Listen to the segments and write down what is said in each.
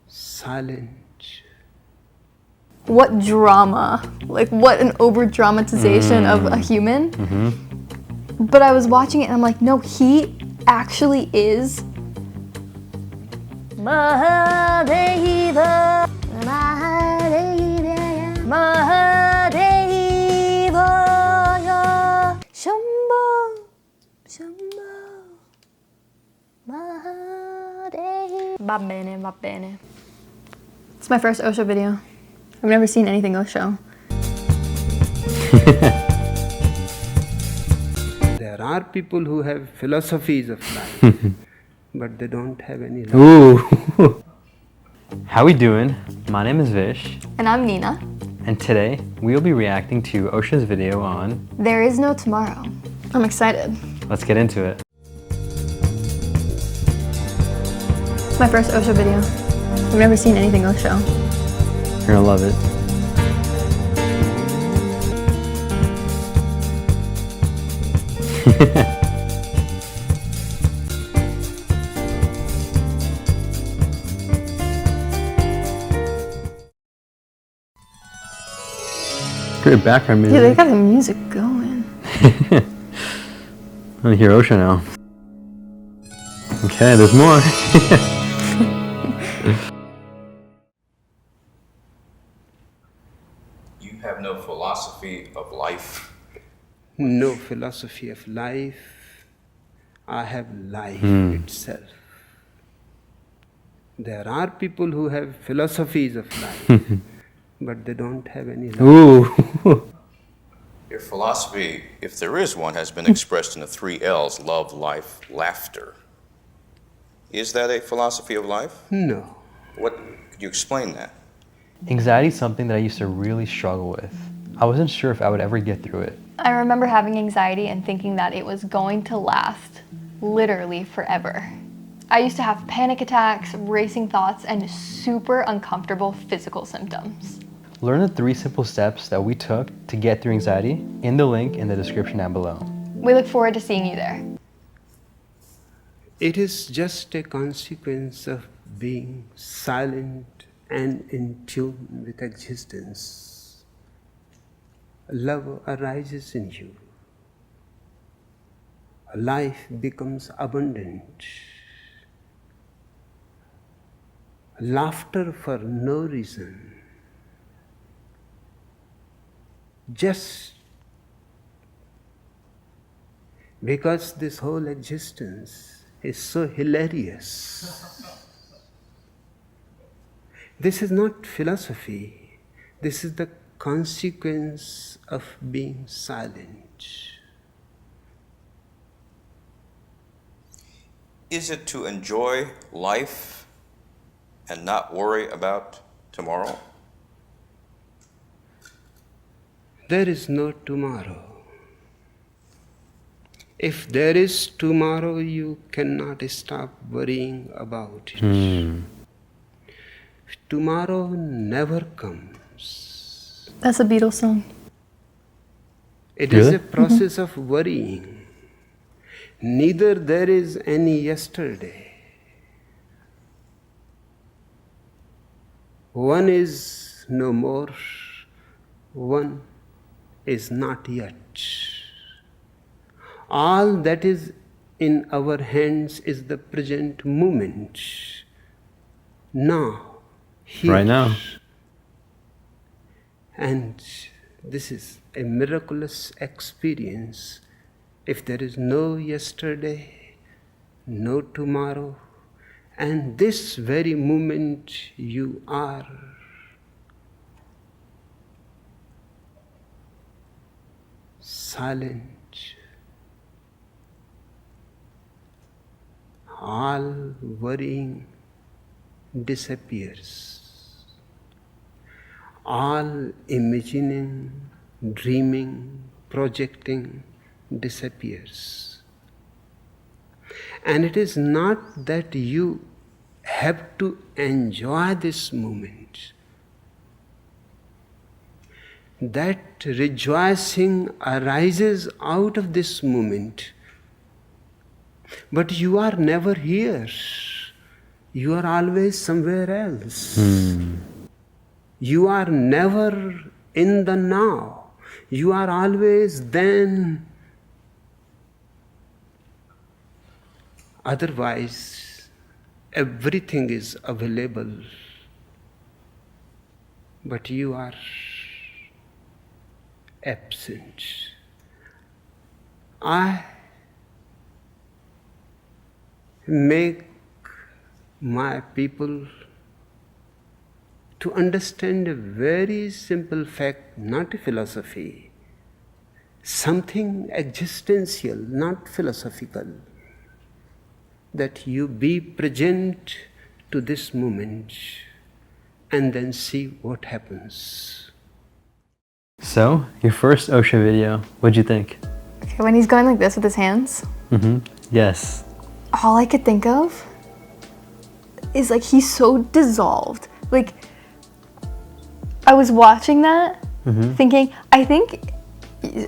silent. What drama, like what an over dramatization of a human. But I was watching it and I'm like, no, he actually is Mahadeva, Mahadeva, Mahadeva, Shambho, Shambho, Mahadeva. Va bene, va bene. It's my first Osho video. I've never seen anything Osho. There are people who have philosophies of life, but they don't have any life. Ooh. How we doing? My name is Vish. And I'm Nina. And today, we will be reacting to Osho's video on There is no tomorrow. I'm excited. Let's get into it. It's my first Osho video. I've never seen anything Osho. You're gonna love it. Great background music. Yeah, they got the music going. I'm gonna hear Osho now. Okay, there's more. You have no philosophy of life. No philosophy of life. I have life itself. There are people who have philosophies of life, but they don't have any life. Ooh. Your philosophy, if there is one, has been expressed in the 3 L's: love, life, laughter. Is that a philosophy of life? No. Could you explain that? Anxiety is something that I used to really struggle with. I wasn't sure if I would ever get through it. I remember having anxiety and thinking that it was going to last literally forever. I used to have panic attacks, racing thoughts, and super uncomfortable physical symptoms. Learn the 3 simple steps that we took to get through anxiety in the link in the description down below. We look forward to seeing you there. It is just a consequence of being silent and in tune with existence. Love arises in you. Life becomes abundant. Laughter for no reason. Just because this whole existence is so hilarious. This is not philosophy. This is the consequence of being silent. Is it to enjoy life and not worry about tomorrow? There is no tomorrow. If there is tomorrow, you cannot stop worrying about it. Tomorrow never comes. That's a Beatles song. It is a process of worrying. Neither there is any yesterday. One is no more. One is not yet. All that is in our hands is the present moment. Now. Here. Right now. And this is a miraculous experience. If there is no yesterday, no tomorrow, and this very moment you are silent. All worrying disappears. All imagining, dreaming, projecting disappears. And it is not that you have to enjoy this moment. That rejoicing arises out of this moment. But you are never here. you are always somewhere else. You are never in the now. You are always then. Otherwise, everything is available, but you are absent. I make my people to understand a very simple fact, not a philosophy, something existential, not philosophical, that you be present to this moment and then see what happens. So, your first Osho video, what'd you think? Okay, when he's going like this with his hands, Yes. all I could think of is like he's so dissolved. Like, I was watching that thinking, I think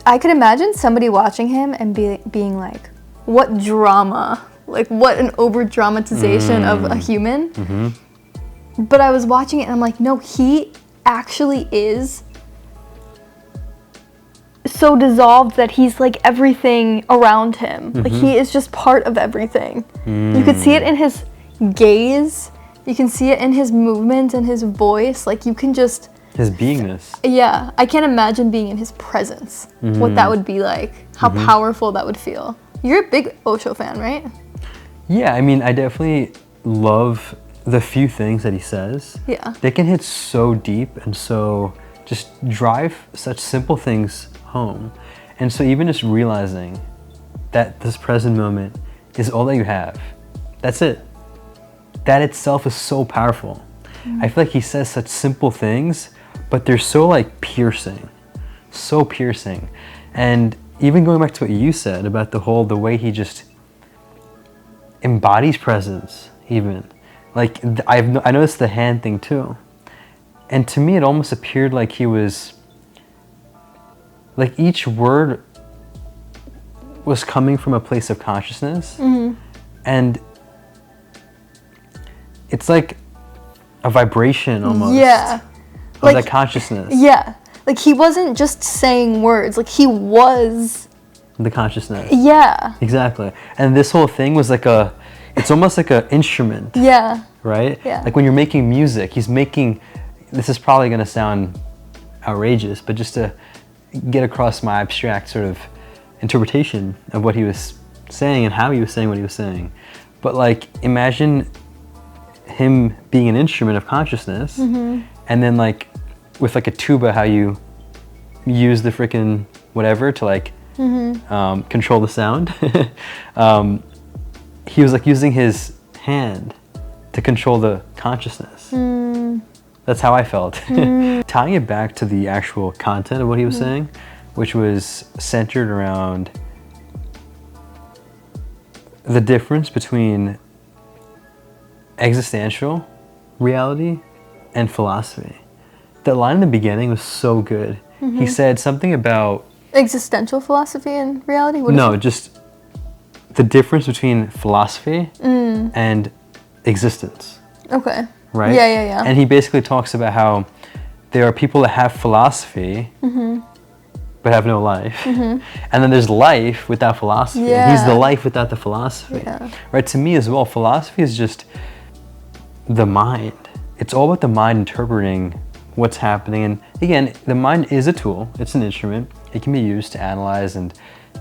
I could imagine somebody watching him and being like, what drama, like what an over dramatization of a human. But I was watching it and I'm like, no, he actually is so dissolved that he's like everything around him. Like he is just part of everything. You could see it in his gaze, you can see it in his movement and his voice. Like you can just, His beingness. yeah, I can't imagine being in his presence, what that would be like, how powerful that would feel. You're a big Osho fan, right? Yeah, I mean, I definitely love the few things that he says. Yeah. They can hit so deep and so just drive such simple things home. And so even just realizing that this present moment is all that you have, that's it. That itself is so powerful. I feel like he says such simple things, but they're so like piercing, so piercing. And even going back to what you said about the way he just embodies presence, even. Like, I noticed the hand thing too. And to me, it almost appeared like he was, like each word was coming from a place of consciousness. And it's like a vibration almost. Yeah. Of Like, that consciousness. yeah. Like he wasn't just saying words, like he was. The consciousness. Yeah. Exactly. And this whole thing was like it's almost like an instrument. Yeah. Right? Yeah. Like when you're making music, this is probably going to sound outrageous, but just to get across my abstract sort of interpretation of what he was saying and how he was saying what he was saying. But like, imagine him being an instrument of consciousness, and then like with like a tuba, how you use the freaking whatever to like control the sound. He was like using his hand to control the consciousness. That's how I felt. Tying it back to the actual content of what he was saying, which was centered around the difference between existential reality and philosophy. The line in the beginning was so good. He said something about Existential philosophy and reality? What is no, it? just the difference between philosophy and existence, Okay. right? Yeah. And he basically talks about how there are people that have philosophy but have no life. And then there's life without philosophy. And he's the Yeah. life without the philosophy. Yeah. Right? To me as well, philosophy is just the mind. It's all about the mind interpreting what's happening. And again, the mind is a tool. It's an instrument. It can be used to analyze and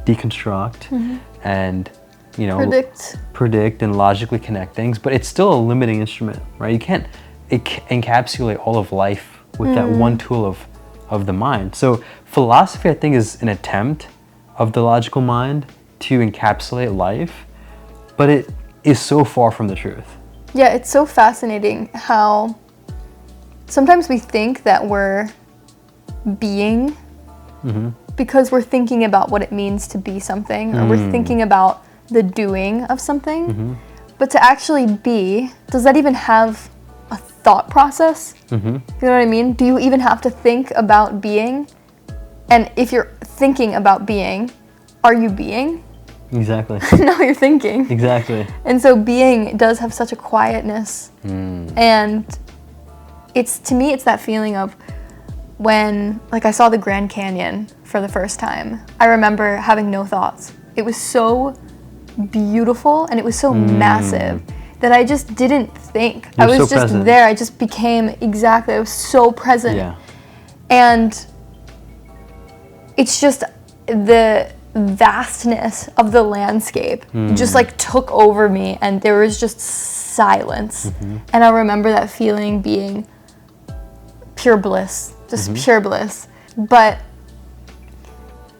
deconstruct and, you know, predict and logically connect things, but it's still a limiting instrument, right? You can't encapsulate all of life with that one tool of the mind. So philosophy, I think, is an attempt of the logical mind to encapsulate life, but it is so far from the truth. Yeah, it's so fascinating how sometimes we think that we're being because we're thinking about what it means to be something, or we're thinking about the doing of something. But to actually be, does that even have a thought process? You know what I mean? Do you even have to think about being? And if you're thinking about being, are you being? Exactly. now you're thinking. Exactly. And so being does have such a quietness. And to me, it's that feeling of when, like, I saw the Grand Canyon for the first time. I remember having no thoughts. It was so beautiful and it was so massive that I just didn't think. I was so just present. there. I just became I was so present. Yeah. And it's just the vastness of the landscape just like took over me, and there was just silence. And I remember that feeling being pure bliss, just pure bliss. But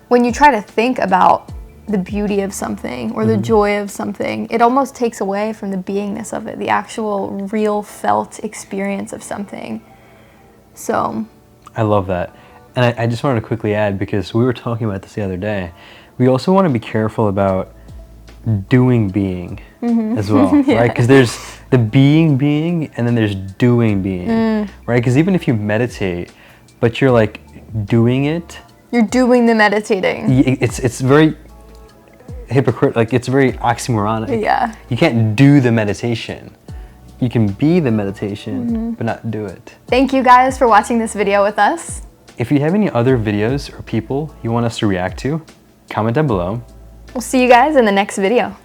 when you try to think about the beauty of something or the joy of something, it almost takes away from the beingness of it, the actual real felt experience of something. So I love that. And I just wanted to quickly add, because we were talking about this the other day, we also want to be careful about being as well, right? Because there's the being, and then there's doing being, right? Because even if you meditate, but you're like doing it, you're doing the meditating. it's very hypocritical, like it's very oxymoronic. Yeah. You can't do the meditation. You can be the meditation, but not do it. Thank you guys for watching this video with us. If you have any other videos or people you want us to react to, comment down below. We'll see you guys in the next video.